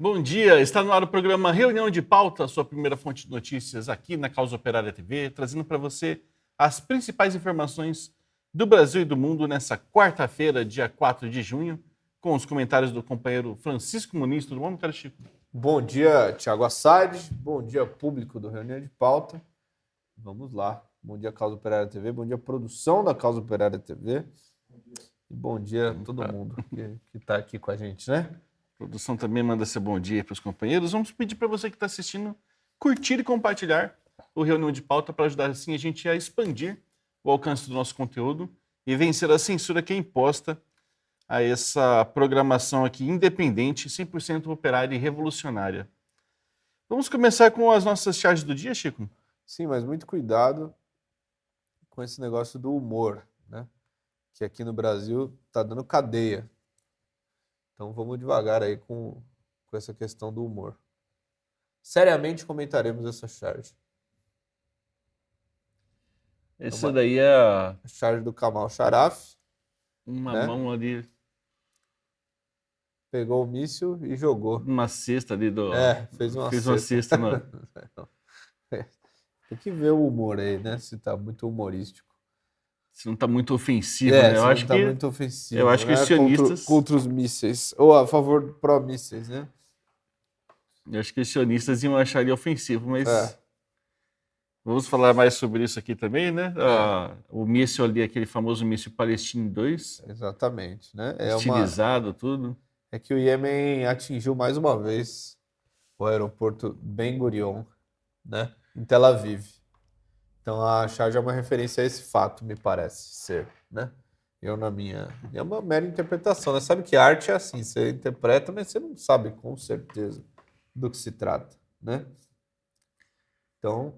Bom dia, está no ar o programa Reunião de Pauta, sua primeira fonte de notícias aqui na Causa Operária TV, trazendo para você as principais informações do Brasil e do mundo nessa quarta-feira, dia 4 de junho, com os comentários do companheiro Francisco Muniz. Tudo bom, meu caro Chico? Bom dia, Thiago Assad. Bom dia, público do Reunião de Pauta. Vamos lá. Bom dia, Causa Operária TV. Bom dia, produção da Causa Operária TV. E bom dia a todo mundo que está aqui com a gente, né? A produção também manda seu bom dia para os companheiros. Vamos pedir para você que está assistindo curtir e compartilhar o Reunião de Pauta para ajudar assim a gente a expandir o alcance do nosso conteúdo e vencer a censura que é imposta a essa programação aqui independente, 100% operária e revolucionária. Vamos começar com as nossas charges do dia, Chico? Sim, mas muito cuidado com esse negócio do humor, né? Que aqui no Brasil está dando cadeia. Então vamos devagar aí com essa questão do humor. Seriamente comentaremos essa charge. Essa daí é A charge do Kamal Sharaf. uma né? mão ali, Pegou o míssil e jogou. uma cesta ali do... Fez uma cesta. Tem que ver o humor aí, né? Se tá muito humorístico. Se não está muito ofensivo, né? Eu acho que muito ofensivo. Eu acho que os sionistas... Contra os mísseis. Ou a favor pró-mísseis, né? Eu acho que os sionistas iam achar ele ofensivo, mas... Vamos falar mais sobre isso aqui também, né? O míssil ali, aquele famoso míssil Palestine 2. Exatamente, né? Estilizado, tudo. É que o Iêmen atingiu mais uma vez o aeroporto Ben Gurion, né? Em Tel Aviv. Então a charge é uma referência a esse fato, me parece ser, né? É uma mera interpretação, né? Sabe que arte é assim, você interpreta, mas você não sabe com certeza do que se trata, né? Então,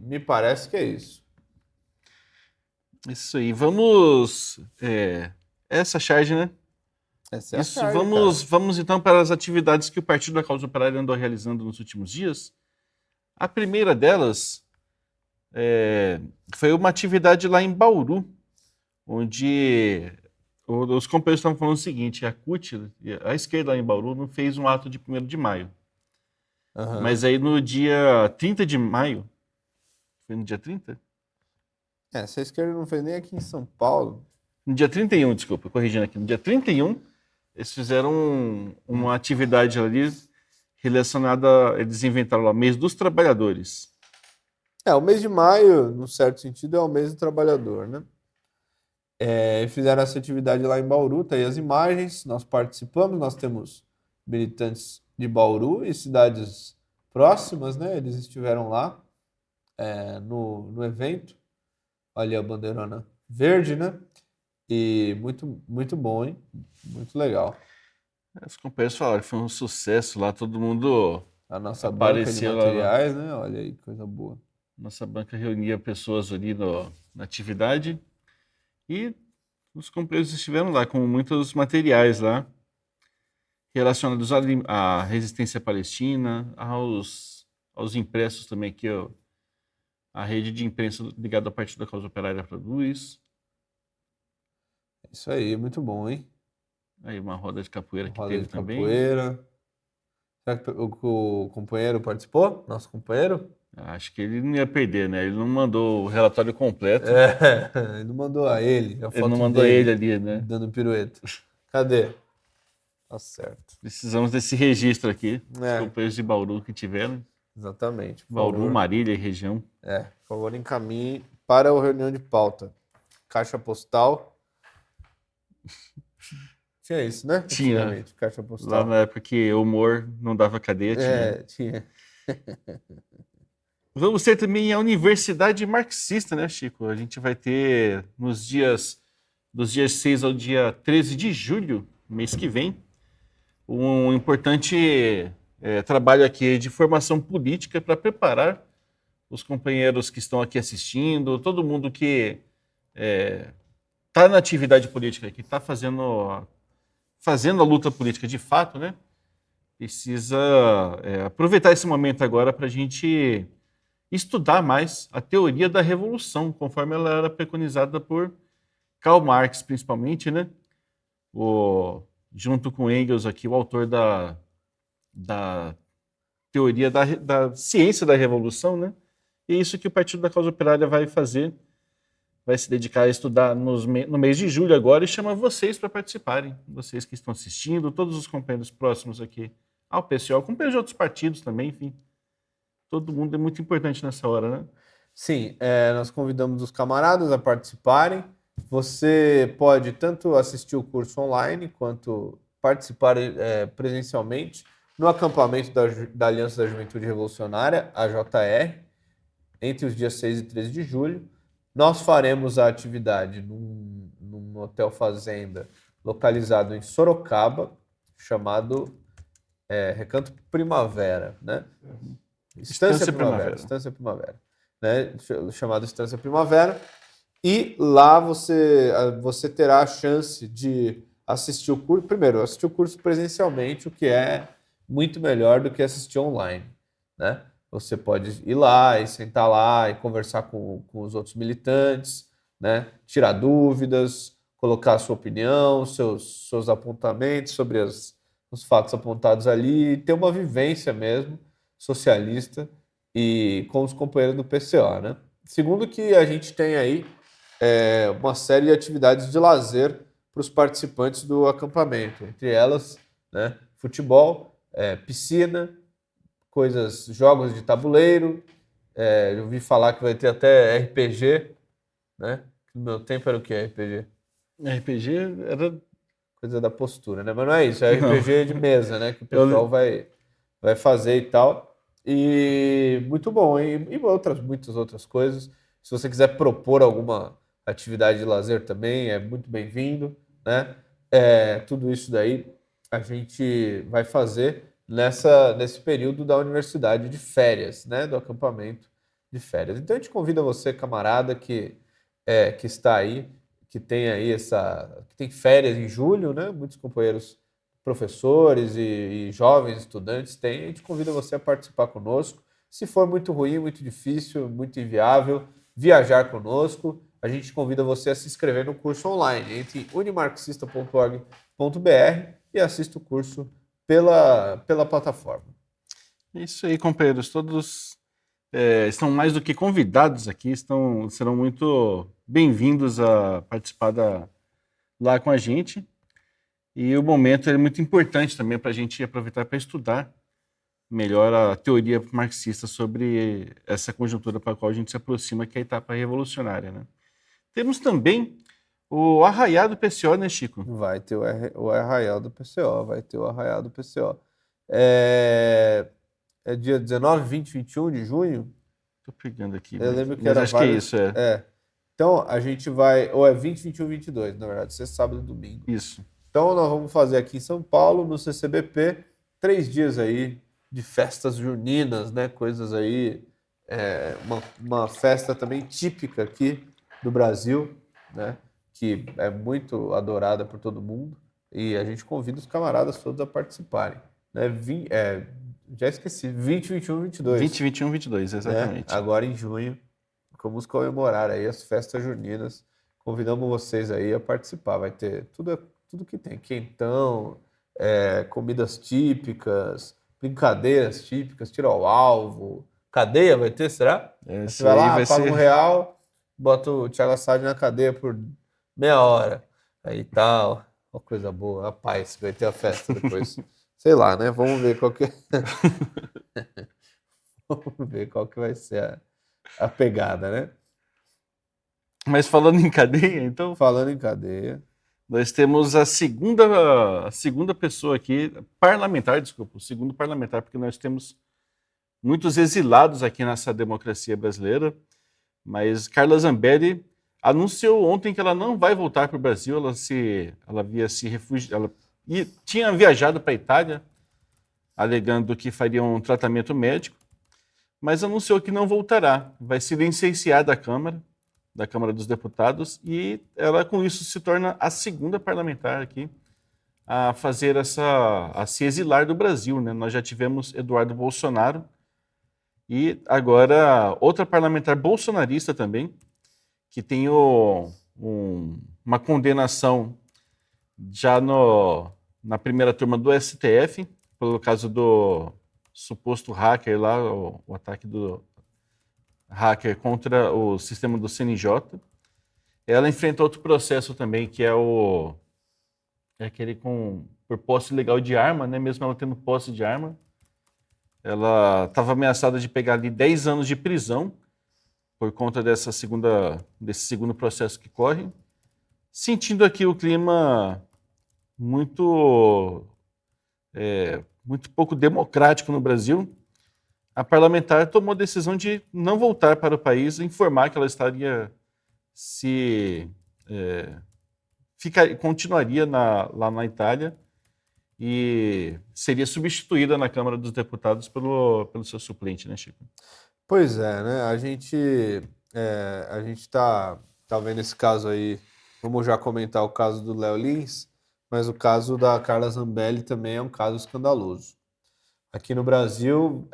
me parece que é isso. Isso aí. Vamos... essa charge, né? Essa é Isso, a charge, vamos então para as atividades que o Partido da Causa Operária andou realizando nos últimos dias. A primeira delas foi uma atividade lá em Bauru, onde os companheiros estavam falando o seguinte: a CUT, a esquerda lá em Bauru, não fez um ato de 1º de maio. Uhum. Mas aí no dia 30 de maio, foi no dia 30? Essa esquerda não fez nem aqui em São Paulo. No dia 31, desculpa, corrigindo aqui. No dia 31, eles fizeram uma atividade ali relacionada, eles inventaram lá, mês dos trabalhadores. O mês de maio, num certo sentido, é o mês do trabalhador, né? Fizeram essa atividade lá em Bauru, tá aí as imagens, nós participamos, nós temos militantes de Bauru e cidades próximas, né? Eles estiveram lá no evento, ali a bandeirona verde, né? E muito, muito bom, hein? Muito legal. Os companheiros falaram que foi um sucesso lá, todo mundo A nossa banca de apareceu lá. materiais, né? Olha aí, coisa boa. Nossa banca reunia pessoas ali na atividade e os companheiros estiveram lá com muitos materiais lá relacionados à resistência palestina, aos impressos também que a rede de imprensa ligada ao Partido da Causa Operária produz. Isso aí, muito bom, hein? Aí uma roda de capoeira que Roda teve de também. capoeira. Será que o companheiro participou? Nosso companheiro? Acho que ele não ia perder, né? Ele não mandou o relatório completo. Ele não mandou a ele. Ele não mandou ele ali, né? Dando pirueta. Cadê? Tá certo. Precisamos desse registro aqui. Os É. companheiros de Bauru que tiveram. Exatamente. Por Bauru, favor. Marília e região. Por favor, encaminhe para a reunião de pauta. Caixa postal. Tinha isso, né? Tinha. Antigamente, caixa Lá postal. na época que o humor não dava cadeia, tinha. Tinha. Vamos ter também a Universidade Marxista, né, Chico? A gente vai ter dos dias 6 ao dia 13 de julho, mês que vem, um importante trabalho aqui de formação política para preparar os companheiros que estão aqui assistindo, todo mundo que está na atividade política, que está fazendo a luta política de fato, né? Precisa aproveitar esse momento agora para a gente estudar mais a teoria da revolução, conforme ela era preconizada por Karl Marx, principalmente, né? junto com Engels aqui, o autor da teoria da ciência da revolução, né? E é isso que o Partido da Causa Operária vai fazer, vai se dedicar a estudar no mês de julho agora e chama vocês para participarem, vocês que estão assistindo, todos os companheiros próximos aqui ao PCO, companheiros de outros partidos também, enfim. Todo mundo é muito importante nessa hora, né? Sim, nós convidamos os camaradas a participarem. Você pode tanto assistir o curso online quanto participar presencialmente no acampamento da Aliança da Juventude Revolucionária, AJR, entre os dias 6 e 13 de julho. Nós faremos a atividade num hotel fazenda localizado em Sorocaba, chamado Recanto Primavera, né? Estância Primavera, né? Chamado Estância Primavera. E lá você terá a chance de assistir o curso. Primeiro, assistir o curso presencialmente, o que é muito melhor do que assistir online, né? Você pode ir lá e sentar lá e conversar com os outros militantes, né? Tirar dúvidas, colocar a sua opinião, seus apontamentos sobre os fatos apontados ali, e ter uma vivência mesmo socialista e com os companheiros do PCO, né? Segundo, que a gente tem aí uma série de atividades de lazer para os participantes do acampamento, entre elas, né, futebol, piscina, jogos de tabuleiro, eu ouvi falar que vai ter até RPG, né? No meu tempo era o que RPG? RPG era... Coisa da postura, né? Mas não é isso, é RPG de mesa, né? Que o pessoal vai fazer e tal. E muito bom, e muitas outras coisas. Se você quiser propor alguma atividade de lazer também, é muito bem-vindo, né? Tudo isso daí a gente vai fazer nesse período da universidade de férias, né? Do acampamento de férias. Então a gente convida você, camarada, que está aí, que tem aí que tem férias em julho, né? Muitos companheiros professores e jovens estudantes têm. A gente convida você a participar conosco. Se for muito ruim, muito difícil, muito inviável, viajar conosco, a gente convida você a se inscrever no curso online. Entre unimarxista.org.br e assista o curso pela plataforma. Isso aí, companheiros. Todos estão mais do que convidados aqui, serão muito bem-vindos a participar lá com a gente. E o momento é muito importante também para a gente aproveitar para estudar melhor a teoria marxista sobre essa conjuntura para a qual a gente se aproxima, que é a etapa revolucionária, né? Temos também o Arraiá do PCO, né, Chico? Vai ter o Arraial do PCO, É dia 19, 20, 21 de junho? Tô pegando aqui. Eu lembro que mas era acho que é isso, Então, a gente vai... Ou é 20, 21, 22, na verdade. Sexta, sábado e domingo. Isso. Então, nós vamos fazer aqui em São Paulo, no CCBP, 3 dias aí de festas juninas, né? Coisas aí... uma festa também típica aqui do Brasil, né? Que é muito adorada por todo mundo. E a gente convida os camaradas todos a participarem, né? Já esqueci, 20, 21, 22. 20, 21, 22, exatamente. Né? Agora em junho, vamos comemorar aí as festas juninas. Convidamos vocês aí a participar. Vai ter tudo que tem. Quentão, comidas típicas, brincadeiras típicas, tiro ao alvo. Cadeia vai ter, será? Você vai lá, paga R$1, bota o Thiago Assad na cadeia por meia hora. Aí tal, uma coisa boa. A paz, vai ter a festa depois. Sei lá, né? Vamos ver qual que Vamos ver qual que vai ser a pegada, né? Mas falando em cadeia, então... Falando em cadeia... Nós temos a segunda pessoa aqui, o segundo parlamentar, porque nós temos muitos exilados aqui nessa democracia brasileira, mas Carla Zambelli anunciou ontem que ela não vai voltar para o Brasil, ela tinha viajado para a Itália, alegando que faria um tratamento médico, mas anunciou que não voltará, vai se licenciar da Câmara dos Deputados, e ela com isso se torna a segunda parlamentar aqui a fazer a se exilar do Brasil, né? Nós já tivemos Eduardo Bolsonaro e agora outra parlamentar bolsonarista também, que tem uma condenação já na primeira turma do STF, pelo caso do suposto hacker lá, o ataque do hacker contra o sistema do CNJ. Ela enfrenta outro processo também, que é aquele por posse ilegal de arma, né? Mesmo ela tendo posse de arma. Ela estava ameaçada de pegar ali 10 anos de prisão por conta desse segundo processo que corre. Sentindo aqui o clima muito, muito pouco democrático no Brasil, a parlamentar tomou a decisão de não voltar para o país e informar que ela estaria continuaria lá na Itália e seria substituída na Câmara dos Deputados pelo seu suplente, né, Chico? Pois é, né? A gente tá vendo esse caso aí. Vamos já comentar o caso do Léo Lins, mas o caso da Carla Zambelli também é um caso escandaloso. Aqui no Brasil,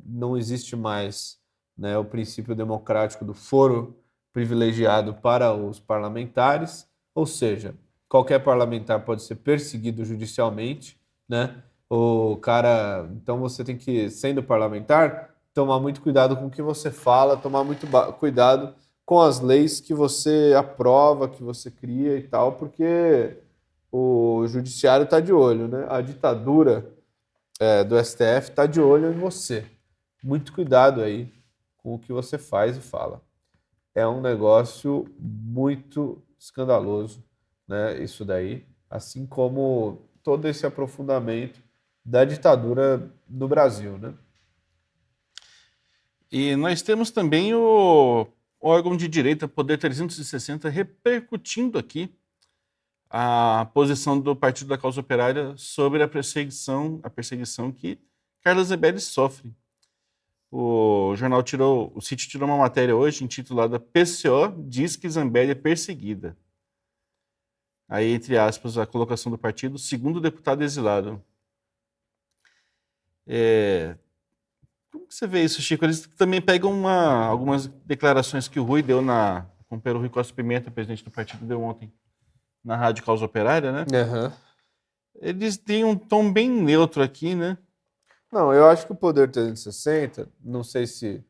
não existe mais, né, o princípio democrático do foro privilegiado para os parlamentares, ou seja, qualquer parlamentar pode ser perseguido judicialmente, né? Então você tem que, sendo parlamentar, tomar muito cuidado com o que você fala, tomar muito cuidado com as leis que você aprova, que você cria e tal, porque o judiciário está de olho, né? A ditadura do STF está de olho em você. Muito cuidado aí com o que você faz e fala. É um negócio muito escandaloso, né? Isso daí, assim como todo esse aprofundamento da ditadura no Brasil, né? E nós temos também o órgão de direita, Poder 360, repercutindo aqui a posição do Partido da Causa Operária sobre a perseguição que Carla Zambelli sofre. O sítio tirou uma matéria hoje intitulada PCO diz que Zambelli é perseguida. Aí, entre aspas, a colocação do partido, segundo deputado exilado. Como que você vê isso, Chico? Eles também pegam algumas declarações que o Rui deu o companheiro Rui Costa Pimenta, presidente do partido, deu ontem na Rádio Causa Operária, né? Uhum. Eles têm um tom bem neutro aqui, né? Não, eu acho que o Poder 360, não sei se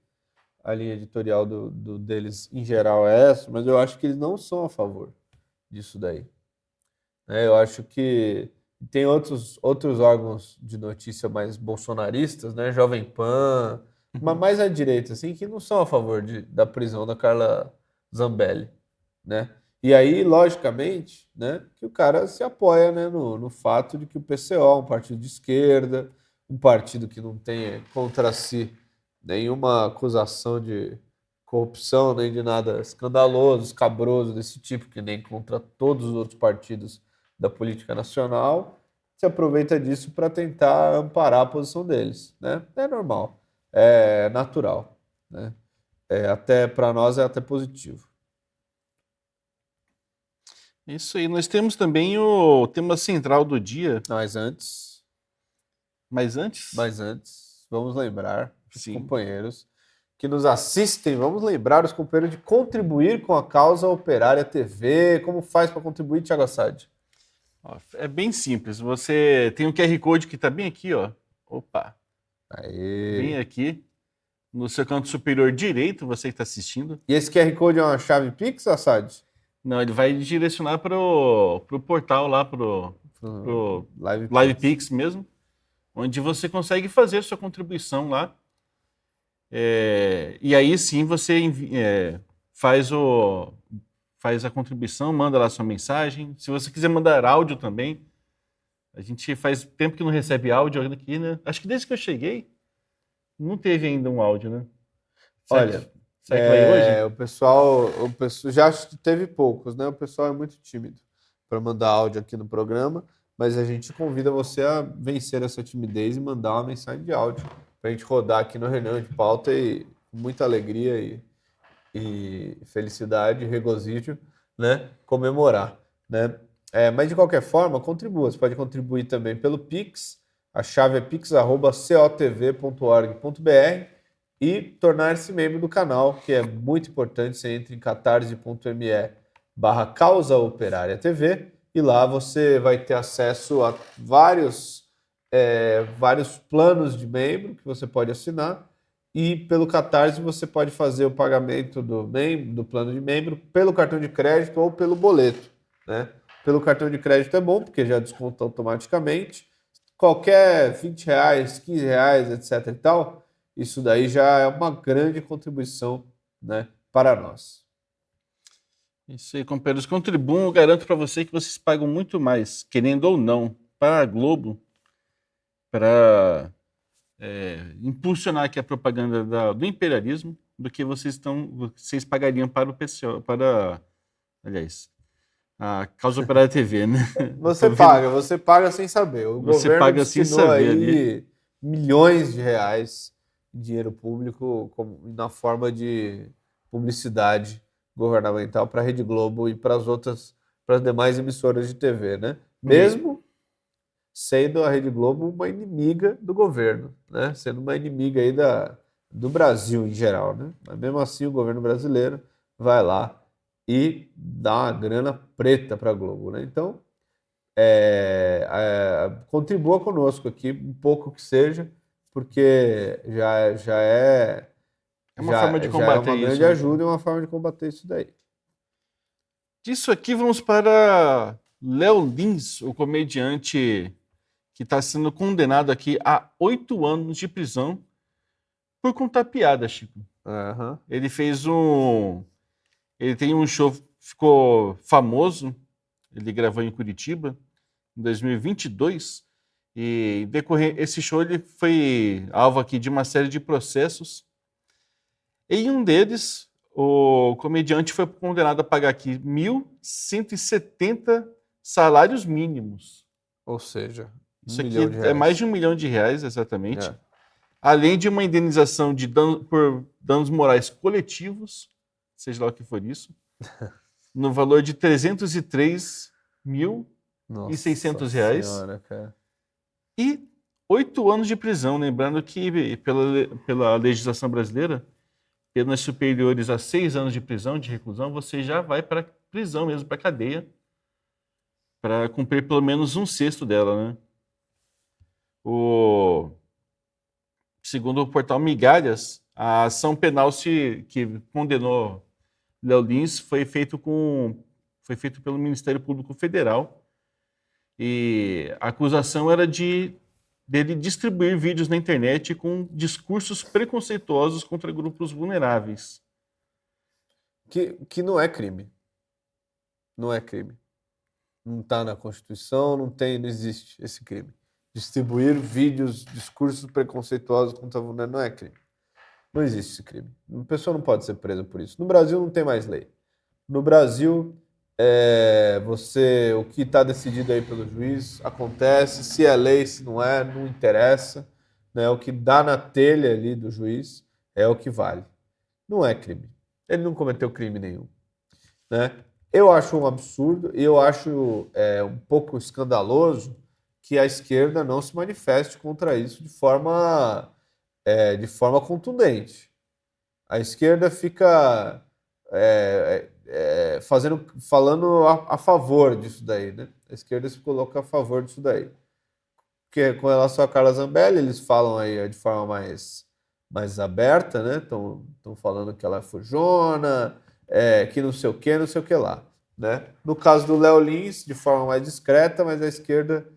a linha editorial deles em geral é essa, mas eu acho que eles não são a favor disso daí. Eu acho que tem outros órgãos de notícia mais bolsonaristas, né? Jovem Pan, mas mais à direita, assim, que não são a favor da prisão da Carla Zambelli, né? E aí, logicamente, né, que o cara se apoia, né, no fato de que o PCO é um partido de esquerda, um partido que não tem contra si nenhuma acusação de corrupção, nem de nada escandaloso, escabroso desse tipo, que nem contra todos os outros partidos da política nacional, se aproveita disso para tentar amparar a posição deles, né? É normal, é natural, né? Até para nós é até positivo. Isso aí. Nós temos também o tema central do dia. Mas antes, vamos lembrar os Sim. companheiros que nos assistem, vamos lembrar os companheiros de contribuir com a Causa Operária TV. Como faz para contribuir, Thiago Assad? É bem simples. Você tem um QR Code que está bem aqui, ó. Opa! Aê. Bem aqui. No seu canto superior direito, você que está assistindo. E esse QR Code é uma chave Pix, Assad? Não, ele vai direcionar para o portal lá, pro Live Pix mesmo, onde você consegue fazer sua contribuição lá. E aí sim você faz a contribuição, manda lá sua mensagem. Se você quiser mandar áudio também, a gente faz tempo que não recebe áudio aqui, né? Acho que desde que eu cheguei, não teve ainda um áudio, né? Olha, será que vai hoje? o pessoal já teve poucos, né? O pessoal é muito tímido para mandar áudio aqui no programa, mas a gente convida você a vencer essa timidez e mandar uma mensagem de áudio para a gente rodar aqui no Reunião de Pauta e com muita alegria e felicidade, regozijo, né? Comemorar, né? Mas de qualquer forma, contribua. Você pode contribuir também pelo Pix. A chave é pix@cotv.org.br e tornar-se membro do canal, que é muito importante. Você entra em catarse.me/Causa Operária TV e lá você vai ter acesso a vários planos de membro que você pode assinar, e pelo Catarse você pode fazer o pagamento do plano de membro pelo cartão de crédito ou pelo boleto, né? Pelo cartão de crédito é bom, porque já desconta automaticamente. Qualquer R$ 20, R$ 15, etc. e tal, isso daí já é uma grande contribuição, né, para nós. Isso aí, companheiros, contribuam. Eu garanto para você que vocês pagam muito mais, querendo ou não, para a Globo, para impulsionar aqui a propaganda do imperialismo, do que vocês pagariam para o pessoal, aliás, a Causa Operária TV, né? Você paga sem saber. O Você governo paga sem destinou saber aí ali. milhões de reais de dinheiro público na forma de publicidade governamental para a Rede Globo e para as demais emissoras de TV, né? Mesmo sendo a Rede Globo uma inimiga do governo, né? Sendo uma inimiga aí do Brasil em geral, né? Mas mesmo assim o governo brasileiro vai lá e dá uma grana preta para a Globo, né? Então, contribua conosco aqui, um pouco que seja, porque já é uma forma de já é combater uma isso, grande né? ajuda e uma forma de combater isso daí. Disso aqui, vamos para Léo Lins, o comediante que está sendo condenado aqui a 8 anos de prisão por contar piada, Chico. Uhum. Ele tem um show, ficou famoso, ele gravou em Curitiba, em 2022, e esse show ele foi alvo aqui de uma série de processos. Em um deles, o comediante foi condenado a pagar aqui 1.170 salários mínimos. Ou seja, Isso R$ 1 aqui milhão. é mais de R$ 1 milhão, exatamente. É. Além de uma indenização por danos morais coletivos, seja lá o que for isso, no valor de R$ 303.600. Senhora, cara. E 8 anos de prisão. Lembrando que, pela legislação brasileira, penas superiores a 6 anos de prisão, de reclusão, você já vai para prisão mesmo, para cadeia, para cumprir pelo menos 1/6 dela, né? Segundo o portal Migalhas, a ação penal que condenou Léo Lins foi feito pelo Ministério Público Federal, e a acusação era dele distribuir vídeos na internet com discursos preconceituosos contra grupos vulneráveis. Que não é crime. Não é crime. Não está na Constituição, não existe esse crime. Distribuir vídeos, discursos preconceituosos contra vulneráveis não é crime. Não existe esse crime. A pessoa não pode ser presa por isso. No Brasil não tem mais lei. No Brasil, o que está decidido aí pelo juiz acontece. Se é lei, se não é, não interessa. Né? O que dá na telha ali do juiz é o que vale. Não é crime. Ele não cometeu crime nenhum. Né? Eu acho um absurdo e eu acho um pouco escandaloso que a esquerda não se manifeste contra isso de forma contundente. A esquerda fica falando a favor disso daí, né? A esquerda se coloca a favor disso daí. Porque com relação a Carla Zambelli, eles falam aí de forma mais aberta, né? Estão falando que ela é fujona, que não sei o que lá. Né? No caso do Léo Lins, de forma mais discreta, mas a esquerda...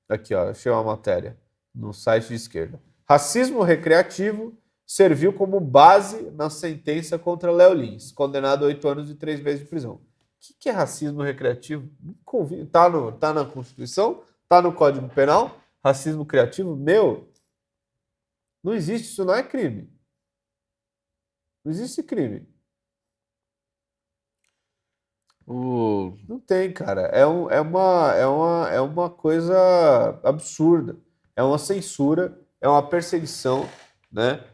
aqui, ó, achei uma matéria no site de esquerda. Racismo recreativo serviu como base na sentença contra Léo Lins, condenado a 8 anos e 3 meses de prisão. O que é racismo recreativo? Tá na Constituição? Tá no Código Penal? Racismo criativo? Não existe, isso não é crime. Não existe crime. Não tem, cara. É uma coisa absurda. É uma censura, é uma perseguição, né?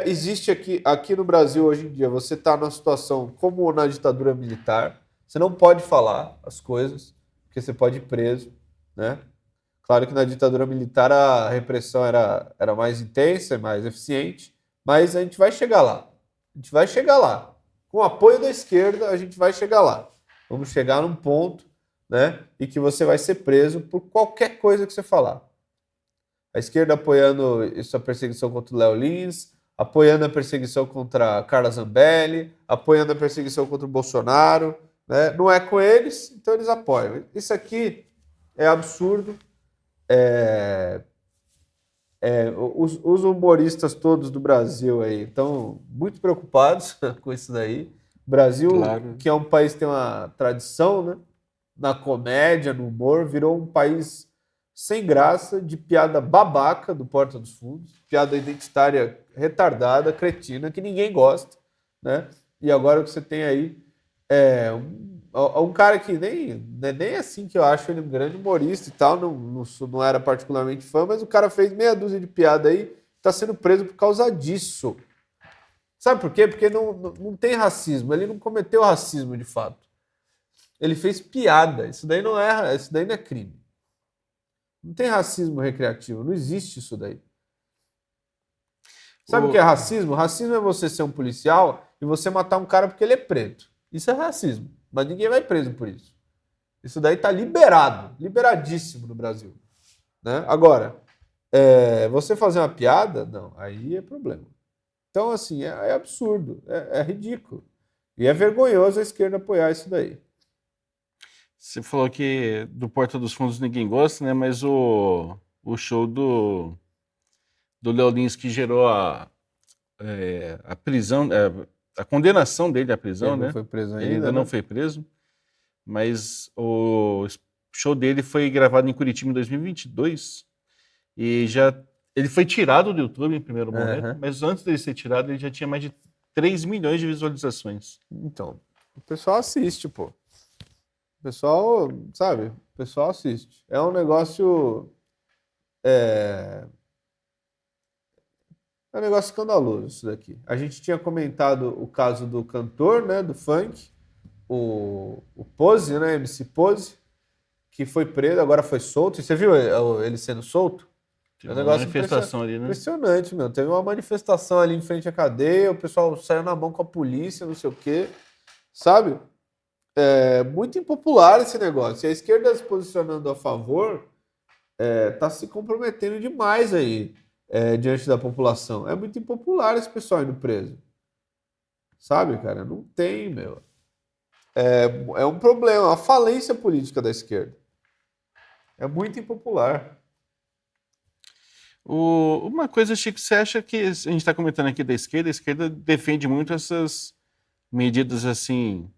Existe aqui no Brasil hoje em dia, você está numa situação como na ditadura militar, você não pode falar as coisas, porque você pode ir preso, né? Claro que na ditadura militar a repressão era mais intensa, mais eficiente, mas a gente vai chegar lá. A gente vai chegar lá. Com o apoio da esquerda, a gente vai chegar lá. Vamos chegar num ponto né? E que você vai ser preso por qualquer coisa que você falar. A esquerda apoiando essa perseguição contra o Léo Lins, apoiando a perseguição contra a Carla Zambelli, apoiando a perseguição contra o Bolsonaro, né? Não é com eles, então eles apoiam. Isso aqui é absurdo. Os humoristas todos do Brasil aí estão muito preocupados com isso daí. O Brasil, Claro. que é um país que tem uma tradição, né, na comédia, no humor, virou um país sem graça, de piada babaca do Porta dos Fundos, piada identitária retardada, cretina, que ninguém gosta, né? E agora o que você tem aí um cara que nem assim que eu acho ele um grande humorista e tal, não era particularmente fã, mas o cara fez meia dúzia de piada aí, tá sendo preso por causa disso. Sabe por quê? Porque não tem racismo, ele não cometeu racismo de fato. Ele fez piada, isso daí não é crime. Não tem racismo recreativo, não existe isso daí. Sabe o que é racismo? Racismo é você ser um policial e você matar um cara porque ele é preto. Isso é racismo. Mas ninguém vai preso por isso. Isso daí tá liberado, liberadíssimo no Brasil. Né? Agora, você fazer uma piada, não, aí é problema. Então, assim, é absurdo, é ridículo. E é vergonhoso a esquerda apoiar isso daí. Você falou que do Porta dos Fundos ninguém gosta, né? Mas o show do Léo Lins que gerou a prisão, a condenação dele à prisão, Ele não né? foi preso Ele ainda ainda, não né? foi preso, mas o show dele foi gravado em Curitiba em 2022 e já ele foi tirado do YouTube em primeiro momento, Aham. mas antes dele ser tirado ele já tinha mais de 3 milhões de visualizações. Então, o pessoal assiste, pô. O pessoal, sabe? O pessoal assiste. É um negócio. É um negócio escandaloso isso daqui. A gente tinha comentado o caso do cantor, né, do funk, o Pose, né, MC Pose, que foi preso, agora foi solto. E você viu ele sendo solto? É Teve um uma negócio manifestação ali, né? impressionante, meu. Teve uma manifestação ali em frente à cadeia, o pessoal saiu na mão com a polícia, não sei o quê, sabe? É muito impopular esse negócio. E a esquerda se posicionando a favor, tá se comprometendo demais aí, diante da população. É muito impopular esse pessoal indo preso. Sabe, cara? Não tem, meu. É um problema, uma falência política da esquerda. É muito impopular. Uma coisa, Chico, você acha que a gente está comentando aqui da esquerda, a esquerda defende muito essas medidas assim,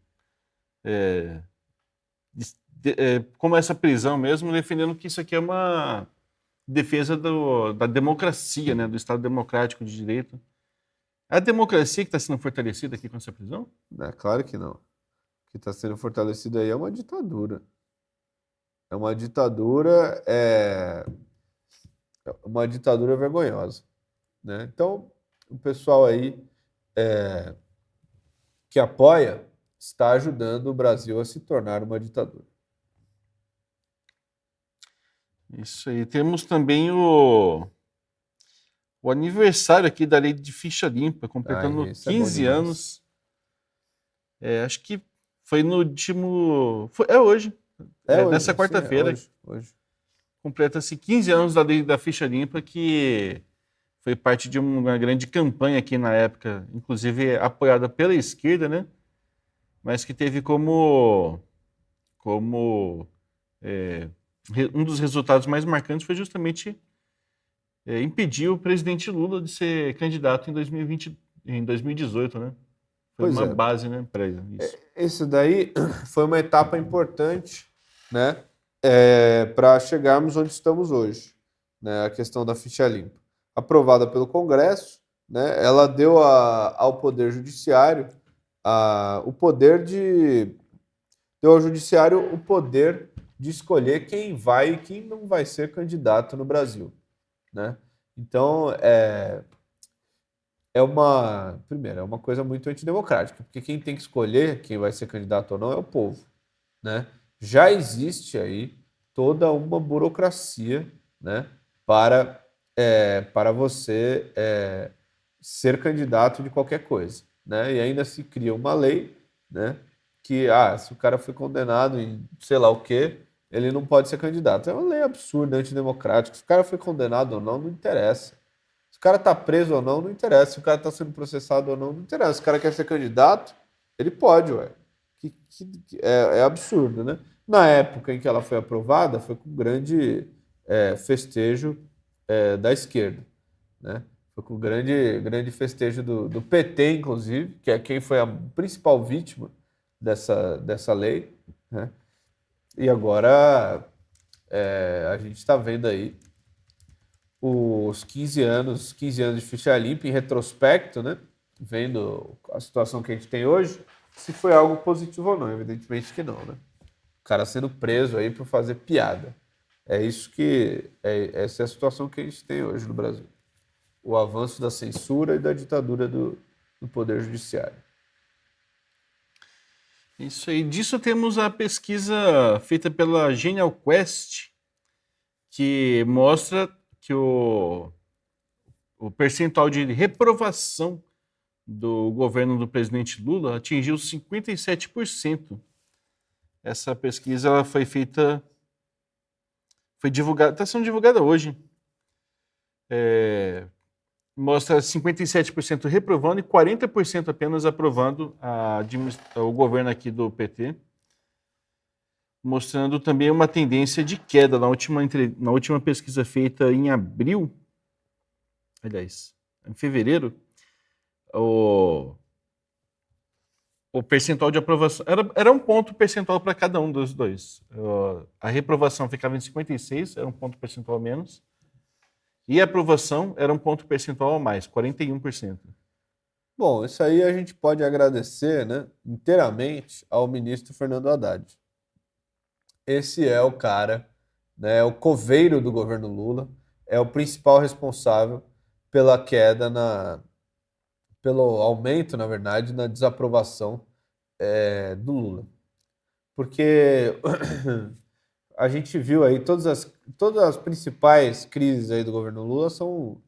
como essa prisão mesmo, defendendo que isso aqui é uma defesa da democracia, né, do Estado democrático de direito. É a democracia que está sendo fortalecida aqui com essa prisão? Claro que não. O que está sendo fortalecido aí é uma ditadura. É uma ditadura vergonhosa, né? Então, o pessoal aí que apoia está ajudando o Brasil a se tornar uma ditadura. Isso aí. Temos também o aniversário aqui da lei de ficha limpa, completando Isso é bom 15 demais. anos. Acho que foi no último. É hoje. Hoje, Nessa sim, é quarta-feira. hoje. Completa-se 15 anos da lei da ficha limpa, que foi parte de uma grande campanha aqui na época, inclusive apoiada pela esquerda, né? Mas que teve como um dos resultados mais marcantes foi justamente impedir o presidente Lula de ser candidato em 2020, em 2018, né? Foi Pois uma é. base, né, para isso. Isso daí foi uma etapa importante, né, para chegarmos onde estamos hoje, né, a questão da ficha limpa. Aprovada pelo Congresso, né, ela deu ao Poder Judiciário o poder de deu ao Judiciário o poder de escolher quem vai e quem não vai ser candidato no Brasil, né? Então, primeiro, é uma coisa muito antidemocrática, porque quem tem que escolher quem vai ser candidato ou não é o povo, né? Já existe aí toda uma burocracia, né, para você ser candidato de qualquer coisa, né? E ainda se cria uma lei, né, que, se o cara foi condenado em sei lá o quê, ele não pode ser candidato. É uma lei absurda, antidemocrática. Se o cara foi condenado ou não, não interessa. Se o cara tá preso ou não, não interessa. Se o cara tá sendo processado ou não, não interessa. Se o cara quer ser candidato, ele pode, ué. É absurdo, né? Na época em que ela foi aprovada, foi com grande festejo da esquerda, né? Foi com grande festejo do PT, inclusive, que é quem foi a principal vítima dessa lei, né? E agora a gente está vendo aí os 15 anos de ficha limpa em retrospecto, né? Vendo a situação que a gente tem hoje, se foi algo positivo ou não. Evidentemente que não, né? O cara sendo preso aí por fazer piada. Essa é a situação que a gente tem hoje no Brasil. O avanço da censura e da ditadura do Poder Judiciário. Isso aí. Disso temos a pesquisa feita pela Genial Quest, que mostra que o percentual de reprovação do governo do presidente Lula atingiu 57%. Essa pesquisa ela foi divulgada, está sendo divulgada hoje. Mostra 57% reprovando e 40% apenas aprovando o governo aqui do PT, mostrando também uma tendência de queda na última pesquisa feita em abril, aliás, em fevereiro, o percentual de aprovação era um ponto percentual para cada um dos dois. A reprovação ficava em 56, era um ponto percentual a menos, e a aprovação era um ponto percentual a mais, 41%. Bom, isso aí a gente pode agradecer, né, inteiramente ao ministro Fernando Haddad. Esse é o cara, né, é o coveiro do governo Lula, é o principal responsável pela queda pelo aumento, na verdade, na desaprovação do Lula. Porque a gente viu aí todas as principais crises aí do governo Lula são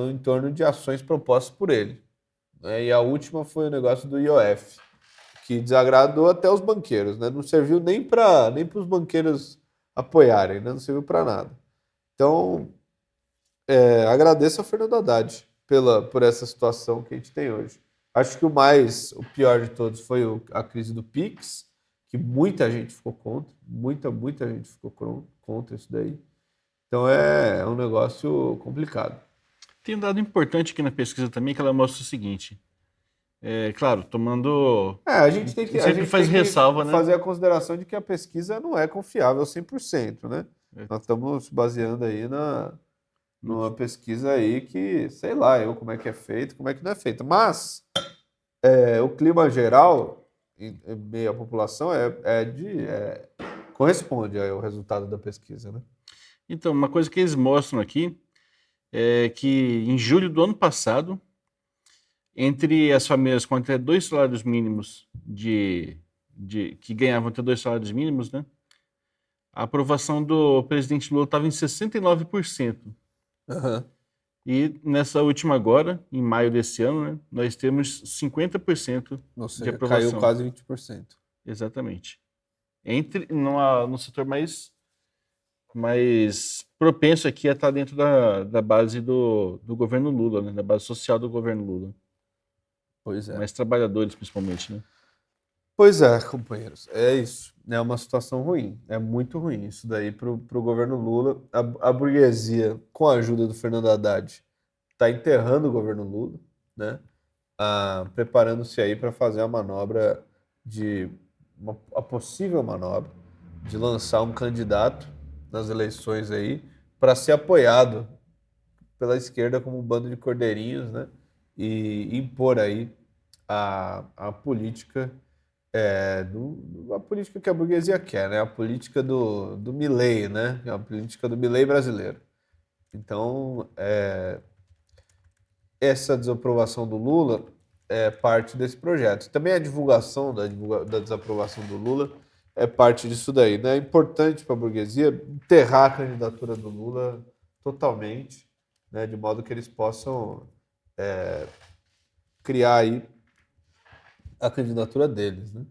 em torno de ações propostas por ele, né? E a última foi o negócio do IOF, que desagradou até os banqueiros, né? Não serviu nem para os banqueiros apoiarem, né? Não serviu para nada. Então, agradeço a Fernando Haddad por essa situação que a gente tem hoje. Acho que o pior de todos foi a crise do Pix, que muita gente ficou contra, muita gente ficou contra isso daí. Então é um negócio complicado. Tem um dado importante aqui na pesquisa também que ela mostra o seguinte. Claro, tomando. A gente tem que, sempre faz ressalva, né? fazer a consideração de que a pesquisa não é confiável 100%, né? Nós estamos baseando aí numa pesquisa aí que, sei lá, como é que é feito, como é que não é feito. Mas o clima geral, em meio à população, corresponde ao resultado da pesquisa, né? Então, uma coisa que eles mostram aqui é que em julho do ano passado, entre as famílias com até 2 salários mínimos que ganhavam até 2 salários mínimos, né? A aprovação do presidente Lula estava em 69%. Uhum. E nessa última agora, em maio desse ano, né, nós temos 50% Ou de seja, aprovação. caiu quase 20%. Exatamente. No setor mais propenso aqui a estar dentro da base do governo Lula, né, da base social do governo Lula. Pois é. Mais trabalhadores, principalmente, né? Pois é, companheiros, é isso. É uma situação ruim, é muito ruim isso daí para o governo Lula. A burguesia, com a ajuda do Fernando Haddad, está enterrando o governo Lula, né? Preparando-se aí para fazer a manobra a possível manobra de lançar um candidato nas eleições aí para ser apoiado pela esquerda como um bando de cordeirinhos, né? E impor aí a política a política que a burguesia quer, né? A política do Milei, né? A política do Milei brasileiro. Então, essa desaprovação do Lula é parte desse projeto. Também a divulgação da desaprovação do Lula é parte disso daí, né? É importante para a burguesia enterrar a candidatura do Lula totalmente, né? De modo que eles possam criar aí a candidatura deles, né?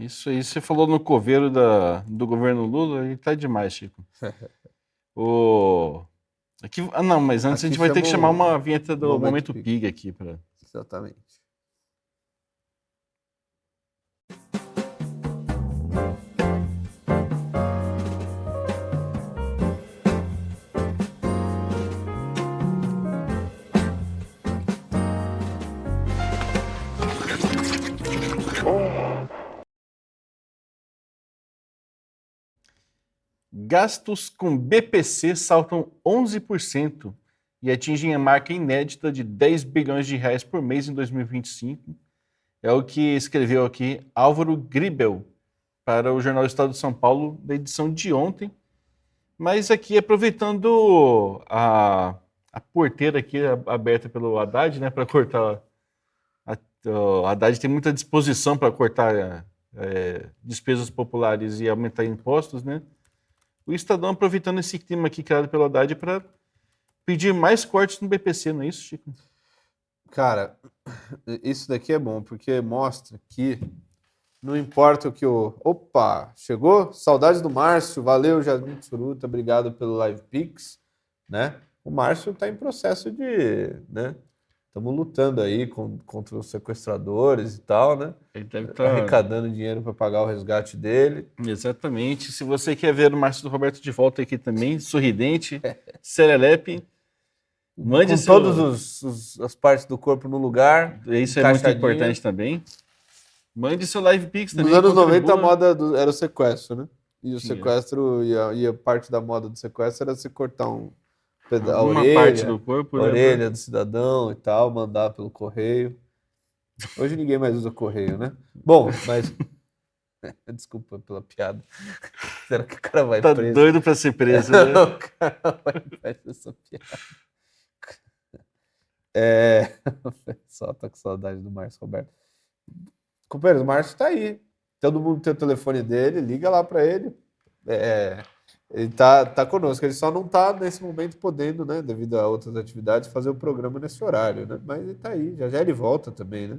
Isso aí, você falou no coveiro do governo Lula e tá demais, Chico. Aqui, não, mas antes a Aqui gente vai ter que chama chamar o uma vinheta do Momento Momento Pig aqui. Exatamente. Gastos com BPC saltam 11% e atingem a marca inédita de 10 bilhões de reais por mês em 2025. É o que escreveu aqui Álvaro Gribel para o Jornal Estado de São Paulo, da edição de ontem. Mas aqui, aproveitando a porteira aqui aberta pelo Haddad, né, para cortar. O Haddad tem muita disposição para cortar despesas populares e aumentar impostos, né? O Estadão aproveitando esse clima aqui criado pelo Haddad para pedir mais cortes no BPC, não é isso, Chico? Cara, isso daqui é bom, porque mostra que não importa o que o... Opa, chegou? Saudades do Márcio, valeu, Jasmine Tsuruta, obrigado pelo Live Pix, né? O Márcio está em processo de, né? Estamos lutando aí contra os sequestradores e tal, né? Ele deve estar arrecadando dinheiro para pagar o resgate dele. Exatamente. Se você quer ver o Márcio do Roberto de volta aqui também, sorridente, serelepe, mande com todas as partes do corpo no lugar. Isso é muito importante também. Mande seu live pix também. Nos anos 90 a moda era o sequestro, né? E o Tinha. sequestro, e a parte da moda do sequestro era você cortar a uma orelha, parte do corpo, a orelha do cidadão e tal, mandar pelo correio. Hoje ninguém mais usa correio, né? Bom, mas... Desculpa pela piada. Será que o cara vai tá preso? Tá doido pra ser preso, né? O cara vai preso essa piada. Só tô com saudade do Márcio Roberto. Companheiros, o Márcio tá aí. Todo mundo tem o telefone dele, liga lá para ele. Ele tá conosco. Ele só não tá nesse momento podendo, né, devido a outras atividades, fazer o programa nesse horário, né? Mas ele tá aí. Já ele volta também, né?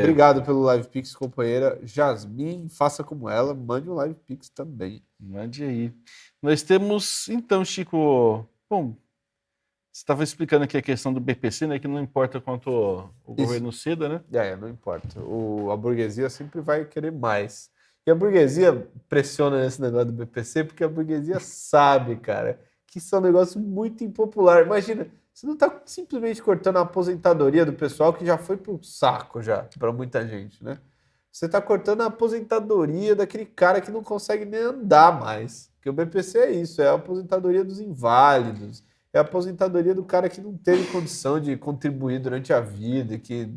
Obrigado pelo Live Pix, companheira Jasmine. Faça como ela, mande um Live Pix também. Mande aí. Nós temos, então, Chico... Bom, você estava explicando aqui a questão do BPC, né? Que não importa quanto o governo ceda, né? Não importa. A burguesia sempre vai querer mais. E a burguesia pressiona nesse negócio do BPC porque a burguesia sabe, cara, que isso é um negócio muito impopular. Imagina, você não está simplesmente cortando a aposentadoria do pessoal que já foi pro saco já, para muita gente, né? Você está cortando a aposentadoria daquele cara que não consegue nem andar mais. Porque o BPC é isso, é a aposentadoria dos inválidos. É a aposentadoria do cara que não teve condição de contribuir durante a vida, que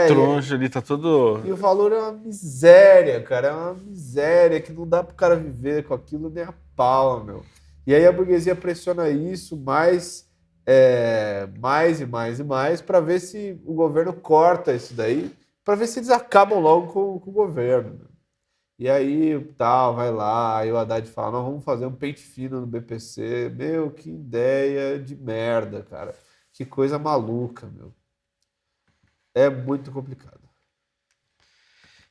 troncho ali, tá todo... E o valor é uma miséria, cara, é uma miséria que não dá pro cara viver com aquilo nem a pau, meu. E aí a burguesia pressiona isso mais e mais para ver se o governo corta isso daí, para ver se eles acabam logo com o governo, meu. E aí, vai lá, aí o Haddad fala, nós vamos fazer um pente fino no BPC. Meu, que ideia de merda, cara. Que coisa maluca, meu. É muito complicado.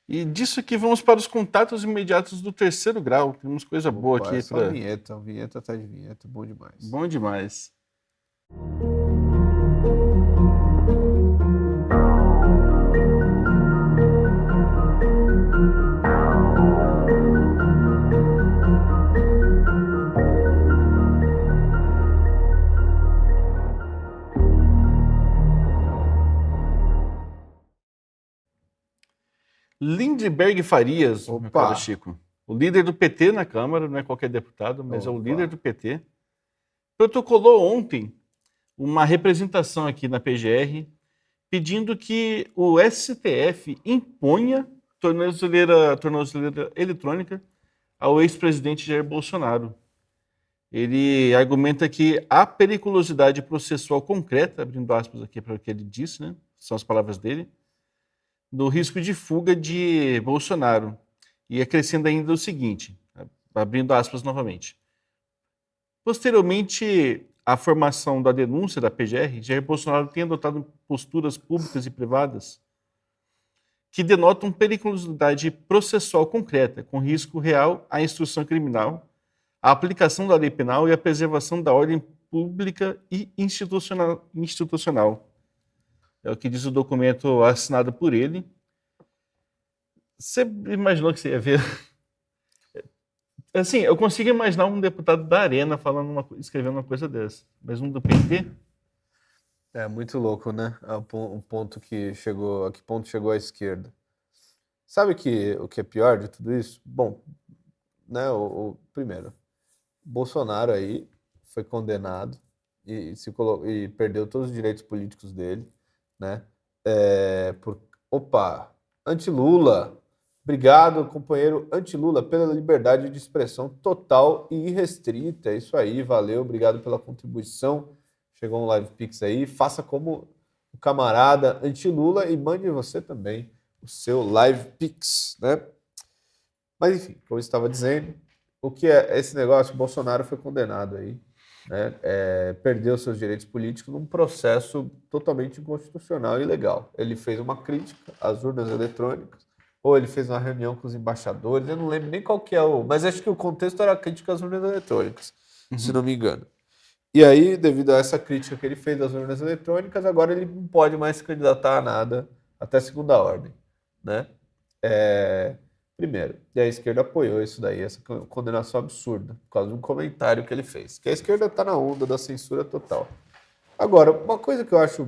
E disso aqui vamos para os contatos imediatos do terceiro grau. Temos coisa boa aqui. A vinheta tá de vinheta, bom demais. Bom demais. Lindenberg Farias, meu caro Chico, o líder do PT na Câmara, não é qualquer deputado, mas é o líder do PT, protocolou ontem uma representação aqui na PGR pedindo que o STF imponha tornozeleira eletrônica ao ex-presidente Jair Bolsonaro. Ele argumenta que há periculosidade processual concreta, abrindo aspas aqui para o que ele disse, né? São as palavras dele, do risco de fuga de Bolsonaro. E acrescenta ainda o seguinte, abrindo aspas novamente. Posteriormente, a formação da denúncia da PGR, Jair Bolsonaro tem adotado posturas públicas e privadas que denotam periculosidade processual concreta, com risco real à instrução criminal, à aplicação da lei penal e à preservação da ordem pública e institucional. É o que diz o documento assinado por ele. Você imaginou que você ia ver? Assim, eu consigo imaginar um deputado da Arena escrevendo uma coisa dessa, mas um do PT? É muito louco, né? O ponto que chegou, a que ponto chegou a esquerda. Sabe o que é pior de tudo isso? Bom, né? Primeiro, Bolsonaro aí foi condenado e perdeu todos os direitos políticos dele, né? Anti-Lula. Obrigado, companheiro anti-Lula, pela liberdade de expressão total e irrestrita. É isso aí, valeu, obrigado pela contribuição. Chegou um Live Pix aí. Faça como o camarada anti-Lula e mande você também o seu Live Pix, né? Mas enfim, como eu estava dizendo, o que é esse negócio? Bolsonaro foi condenado aí, né? Perdeu seus direitos políticos num processo totalmente inconstitucional e ilegal. Ele fez uma crítica às urnas eletrônicas, ou ele fez uma reunião com os embaixadores, eu não lembro nem qual que é mas acho que o contexto era a crítica às urnas eletrônicas, se não me engano. E aí, devido a essa crítica que ele fez às urnas eletrônicas, agora ele não pode mais se candidatar a nada até segunda ordem, né? Primeiro, e a esquerda apoiou isso daí, essa condenação absurda, por causa de um comentário que ele fez, que a esquerda está na onda da censura total. Agora, uma coisa que eu acho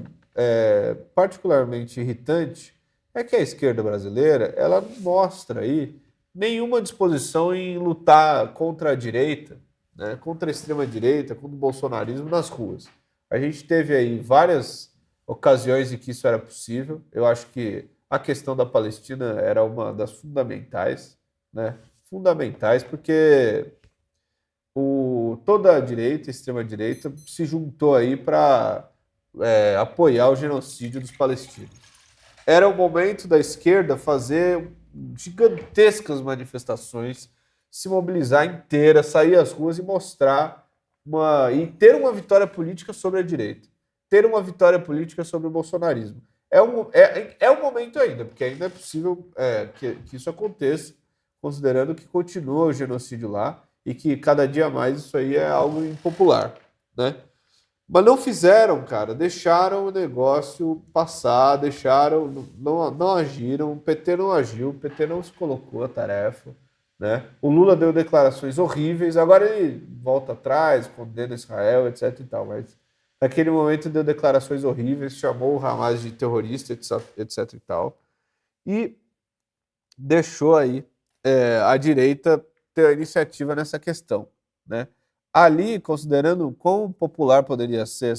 particularmente irritante é que a esquerda brasileira, ela não mostra aí nenhuma disposição em lutar contra a direita, né, contra a extrema-direita, contra o bolsonarismo nas ruas. A gente teve aí várias ocasiões em que isso era possível. Eu acho que a questão da Palestina era uma das fundamentais, né? Fundamentais, porque toda a direita, a extrema-direita, se juntou aí para apoiar o genocídio dos palestinos. Era o momento da esquerda fazer gigantescas manifestações, se mobilizar inteira, sair às ruas e mostrar e ter uma vitória política sobre a direita, ter uma vitória política sobre o bolsonarismo. É um momento ainda, porque ainda é possível que isso aconteça, considerando que continua o genocídio lá e que cada dia mais isso aí é algo impopular, né? Mas não fizeram, cara, deixaram o negócio passar, não agiram, o PT não agiu, o PT não se colocou a tarefa, né? O Lula deu declarações horríveis, agora ele volta atrás, condena Israel, etc e tal, mas naquele momento deu declarações horríveis, chamou o Hamas de terrorista, etc e tal, e deixou aí a direita ter a iniciativa nessa questão, né? Ali, considerando quão popular poderia ser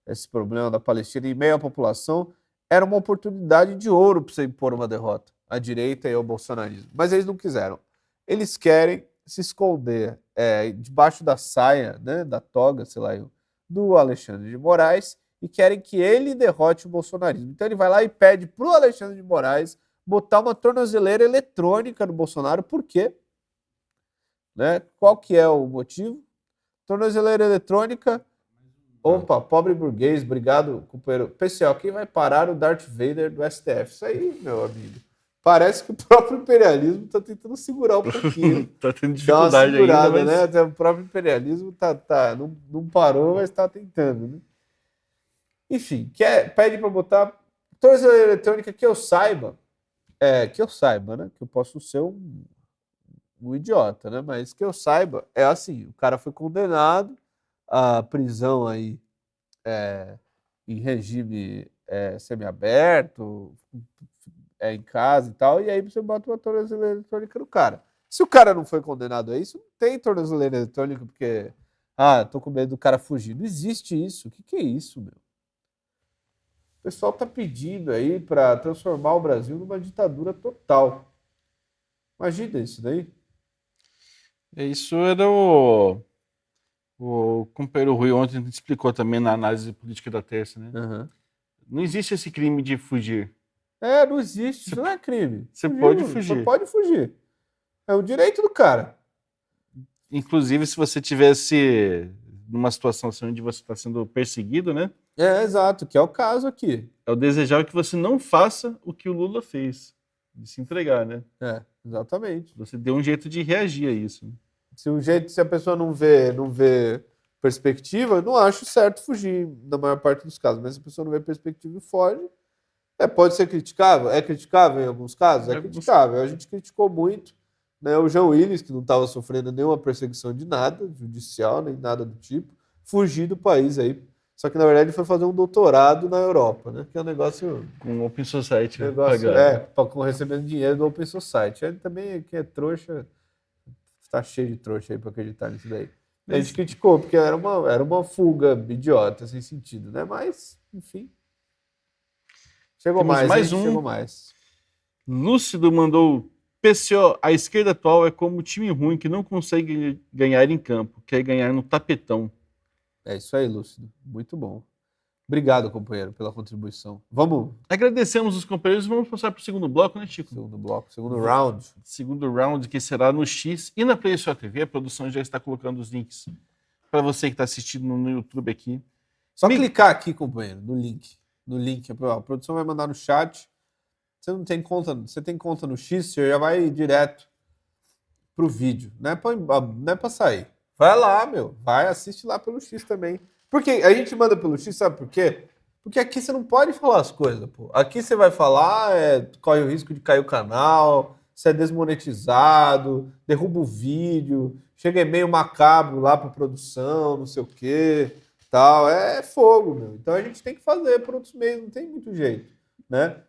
esse problema da Palestina em meio à população, era uma oportunidade de ouro para você impor uma derrota à direita e ao bolsonarismo. Mas eles não quiseram. Eles querem se esconder debaixo da saia, né, da toga, sei lá, do Alexandre de Moraes, e querem que ele derrote o bolsonarismo. Então ele vai lá e pede para o Alexandre de Moraes botar uma tornozeleira eletrônica no Bolsonaro. Por quê? Né? Qual que é o motivo? Tornozeleira eletrônica. Opa, pobre burguês, obrigado, companheiro. Pessoal, quem vai parar o Darth Vader do STF? Isso aí, meu amigo. Parece que o próprio imperialismo está tentando segurar um pouquinho. Está tendo dificuldade ainda, mas... né? O próprio imperialismo não parou, mas está tentando, né? Enfim, pede para botar tornozeleira eletrônica que eu saiba, né? Que eu posso ser um idiota, né? Mas que eu saiba, é assim, o cara foi condenado à prisão aí em regime semiaberto, em casa e tal, e aí você bota uma tornozeleira eletrônica no cara. Se o cara não foi condenado a isso, não tem tornozeleira eletrônica porque, tô com medo do cara fugir. Não existe isso. O que é isso, meu? O pessoal tá pedindo aí para transformar o Brasil numa ditadura total. Imagina isso daí. Isso era o companheiro Rui ontem explicou também na análise política da terça, né? Uhum. Não existe esse crime de fugir. Não existe. Isso não é crime. Você pode fugir. Você pode fugir. É o direito do cara. Inclusive, se você tivesse numa situação assim onde você está sendo perseguido, né? Exato, que é o caso aqui. É o desejável que você não faça o que o Lula fez, de se entregar, né? Exatamente. Você deu um jeito de reagir a isso. Se a pessoa não vê perspectiva, eu não acho certo fugir, na maior parte dos casos. Mas se a pessoa não vê perspectiva e foge, pode ser criticável. É criticável em alguns casos? É criticável. A gente criticou muito, né, o Jean Willis, que não estava sofrendo nenhuma perseguição de nada, judicial, nem nada do tipo, fugir do país aí. Só que, na verdade, ele foi fazer um doutorado na Europa, né? Que é um negócio... Com o Open Society. Recebendo dinheiro do Open Society. Ele também, que é trouxa, tá cheio de trouxa aí pra acreditar nisso daí. A gente criticou, porque era uma fuga idiota, sem sentido, né? Mas, enfim. Chegou mais. Lúcido mandou: PCO, a esquerda atual é como um time ruim que não consegue ganhar em campo, quer ganhar no tapetão. É isso aí, Lúcido. Muito bom. Obrigado, companheiro, pela contribuição. Vamos. Agradecemos os companheiros e vamos passar para o segundo bloco, né, Chico? Segundo bloco, segundo round. Segundo round, que será no X e na Play Store TV. A produção já está colocando os links para você que está assistindo no YouTube aqui. Só clicar aqui, companheiro, no link. No link. A produção vai mandar no chat. Você não tem conta, você tem conta no X, você já vai direto pro vídeo. Não é pra sair. Vai lá, meu. Vai, assiste lá pelo X também. Porque a gente manda pelo X, sabe por quê? Porque aqui você não pode falar as coisas, pô. Aqui você vai falar, corre o risco de cair o canal, você é desmonetizado, derruba o vídeo, chega e-mail macabro lá pra produção, não sei o quê, tal. É fogo, meu. Então a gente tem que fazer por outros meios, não tem muito jeito, né?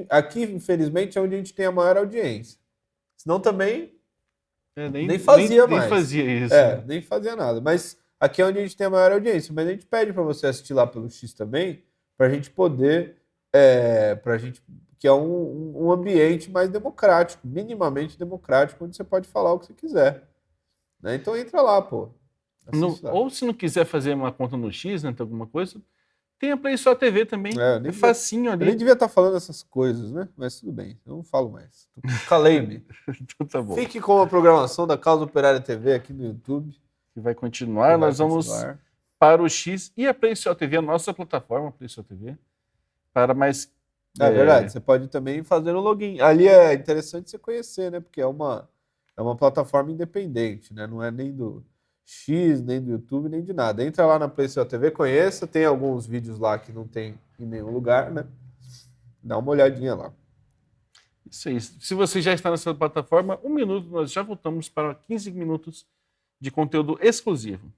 Aqui, infelizmente, é onde a gente tem a maior audiência. Senão também nem fazia mais. Nem fazia isso. Nem fazia nada. Mas aqui é onde a gente tem a maior audiência. Mas a gente pede para você assistir lá pelo X também, para a gente poder... que é um ambiente mais democrático, minimamente democrático, onde você pode falar o que você quiser. Né? Então entra lá, pô. Lá. Ou se não quiser fazer uma conta no X, né, tem alguma coisa... Tem a Play Store TV também. É facinho ali. Eu nem devia estar falando essas coisas, né? Mas tudo bem, eu não falo mais. Calei-me. Então tá bom. Fique com a programação da Causa Operária TV aqui no YouTube. Que vai continuar. Nós vamos para o X e a Play Store TV, a nossa plataforma Play Store TV, para mais... É verdade, você pode também fazer o login. Ali é interessante você conhecer, né? Porque é uma plataforma independente, né? Não é nem do X, nem do YouTube, nem de nada. Entra lá na Play Store TV, conheça, tem alguns vídeos lá que não tem em nenhum lugar, né? Dá uma olhadinha lá. Isso aí. Se você já está nessa plataforma, 1 minuto, nós já voltamos para 15 minutos de conteúdo exclusivo.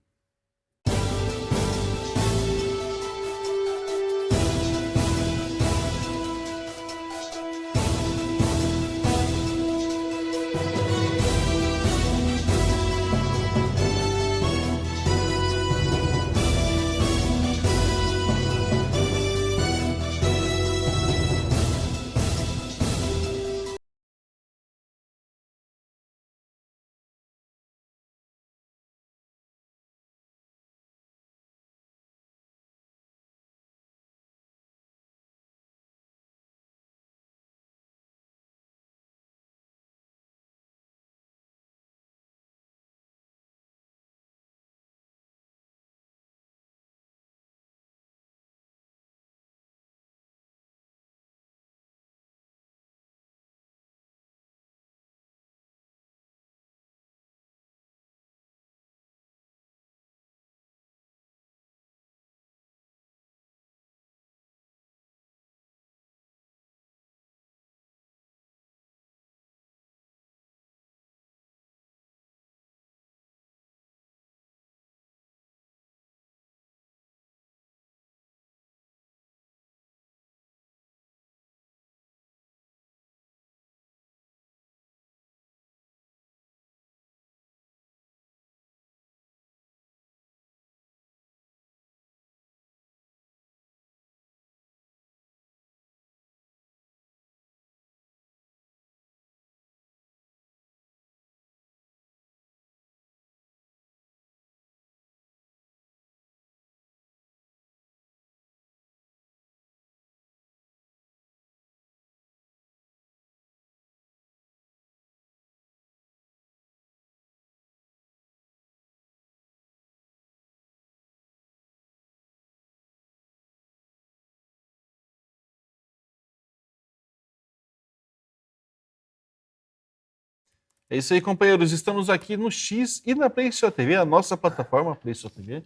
É isso aí, companheiros. Estamos aqui no X e na Play Store TV, a nossa plataforma Play Store TV,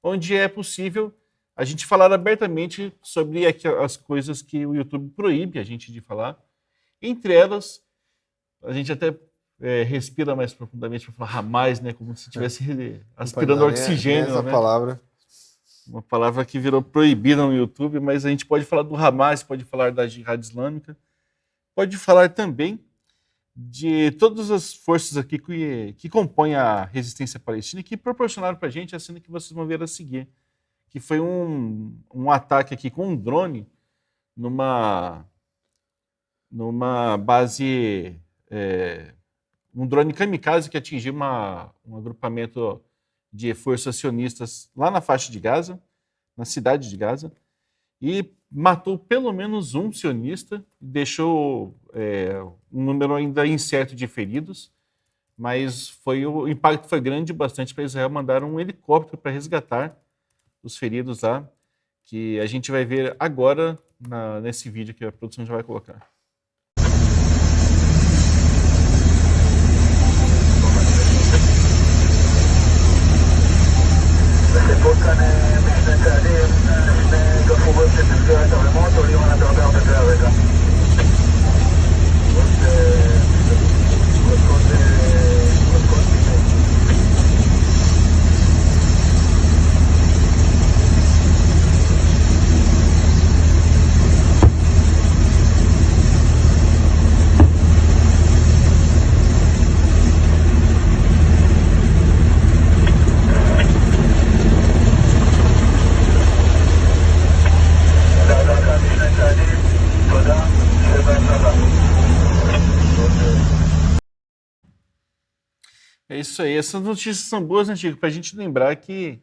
onde é possível a gente falar abertamente sobre as coisas que o YouTube proíbe a gente de falar. Entre elas, a gente até respira mais profundamente para falar Hamas, né? Como se estivesse aspirando oxigênio, essa né? palavra. Uma palavra que virou proibida no YouTube, mas a gente pode falar do Hamas, pode falar da Jihad Islâmica, pode falar também de todas as forças aqui que compõem a resistência palestina e que proporcionaram para a gente a cena que vocês vão ver a seguir, que foi um ataque aqui com um drone numa base, um drone kamikaze que atingiu um agrupamento de forças sionistas lá na faixa de Gaza, na cidade de Gaza, e matou pelo menos um sionista, deixou um número ainda incerto de feridos, mas o impacto foi grande bastante para Israel mandar um helicóptero para resgatar os feridos lá, que a gente vai ver agora nesse vídeo que a produção já vai colocar. É isso aí. Essas notícias são boas, né, Chico? Para a gente lembrar que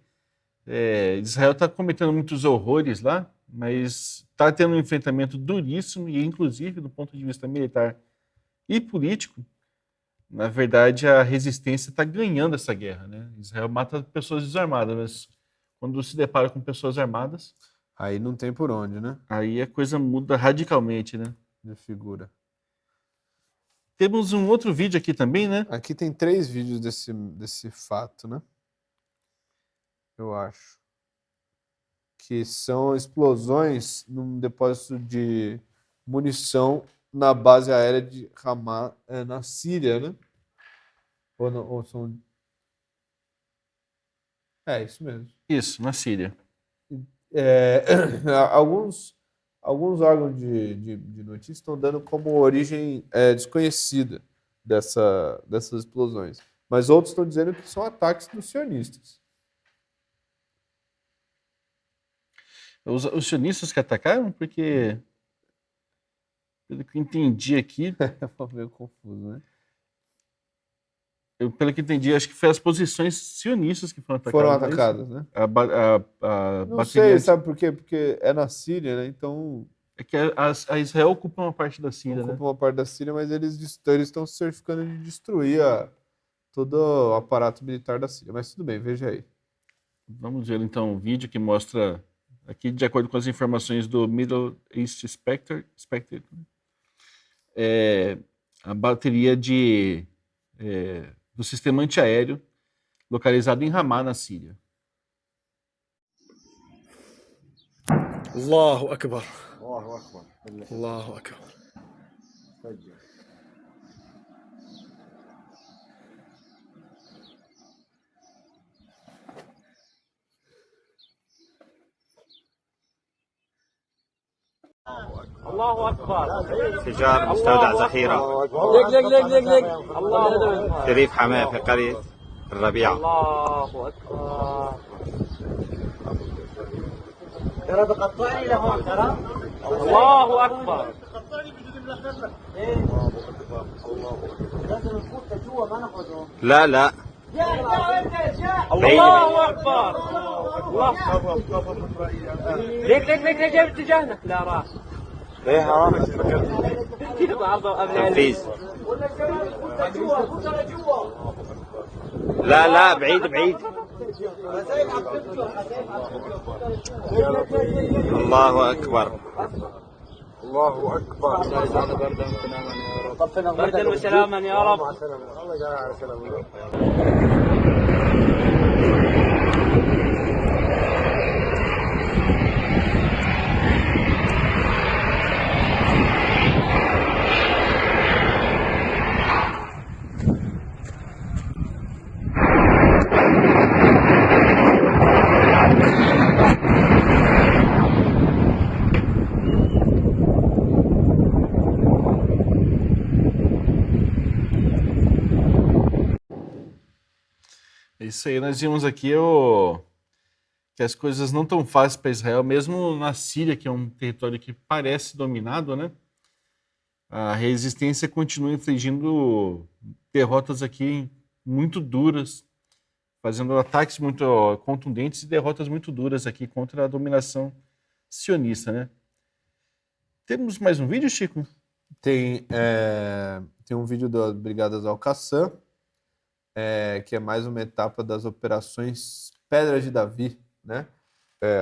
Israel está cometendo muitos horrores lá, mas está tendo um enfrentamento duríssimo e, inclusive, do ponto de vista militar e político, na verdade, a resistência está ganhando essa guerra, né? Israel mata pessoas desarmadas, mas quando se depara com pessoas armadas... Aí não tem por onde, né? Aí a coisa muda radicalmente, né? De figura. Temos um outro vídeo aqui também, né? Aqui tem 3 vídeos desse fato, né? Eu acho. Que são explosões num depósito de munição na base aérea de Hamas, na Síria, né? Ou são... isso mesmo. Isso, na Síria. Alguns órgãos de notícia estão dando como origem desconhecida dessas explosões. Mas outros estão dizendo que são ataques dos sionistas. Os sionistas que atacaram? Porque, pelo que eu entendi aqui... É meio confuso, né? Pelo que eu entendi, acho que foi as posições sionistas que foram atacadas. Foram atacadas, né? Não sei, sabe por quê? Porque é na Síria, né? Então... É que a Israel ocupa uma parte da Síria, ocupa uma parte da Síria, mas eles estão se certificando de destruir todo o aparato militar da Síria. Mas tudo bem, veja aí. Vamos ver então um vídeo que mostra, aqui de acordo com as informações do Middle East Spectre, a bateria do sistema antiaéreo localizado em Ramá, na Síria. Allahu Akbar. Allahu Akbar. الله اكبر انفجار مستودع ذخيرة في ريف حماة في قرية الربيعة. الله اكبر ترى بقطعني لهون ترى. الله اكبر لازم نفوت لجوا ما ناخذهم. لا الله اكبر ليك جاي باتجاهنا. لا راح تنفيذ. لا بعيد الله أكبر. الله أكبر. بردا وسلاما يا رب. É isso aí, nós vimos aqui que as coisas não tão fáceis para Israel, mesmo na Síria, que é um território que parece dominado, né? A resistência continua infligindo derrotas aqui muito duras, fazendo ataques muito contundentes e derrotas muito duras aqui contra a dominação sionista, né? Temos mais um vídeo, Chico? Tem um vídeo das Brigadas Al-Qassam, que é mais uma etapa das operações Pedra de Davi, né?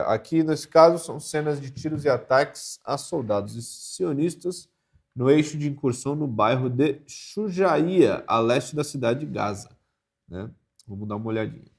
Aqui, nesse caso, são cenas de tiros e ataques a soldados sionistas no eixo de incursão no bairro de Shujaia, a leste da cidade de Gaza, né? Vamos dar uma olhadinha.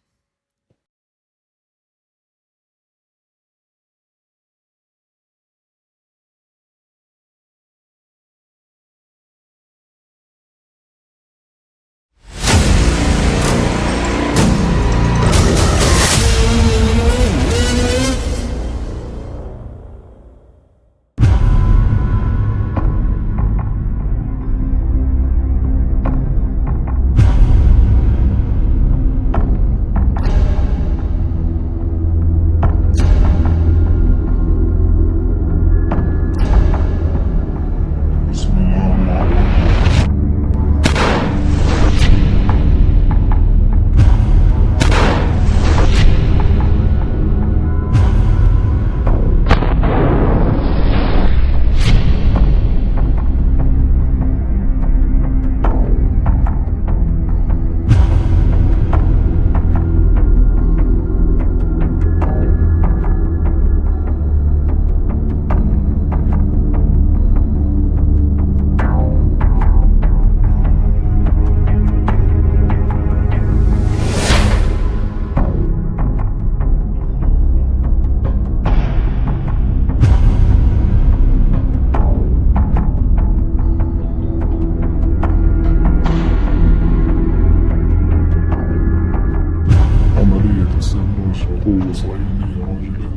قوة صهيونية راجلة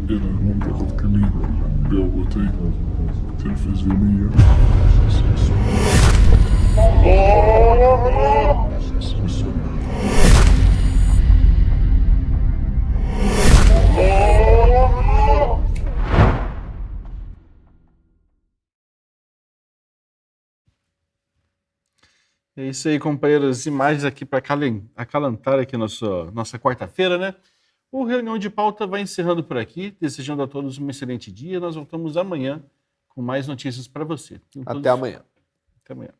إلى منطقة كمين بوابتين تلفزيونية. É isso aí, companheiros. Imagens aqui para acalentar aqui nossa quarta-feira, né? O Reunião de Pauta vai encerrando por aqui, desejando a todos um excelente dia. Nós voltamos amanhã com mais notícias para você. Até amanhã. Até amanhã.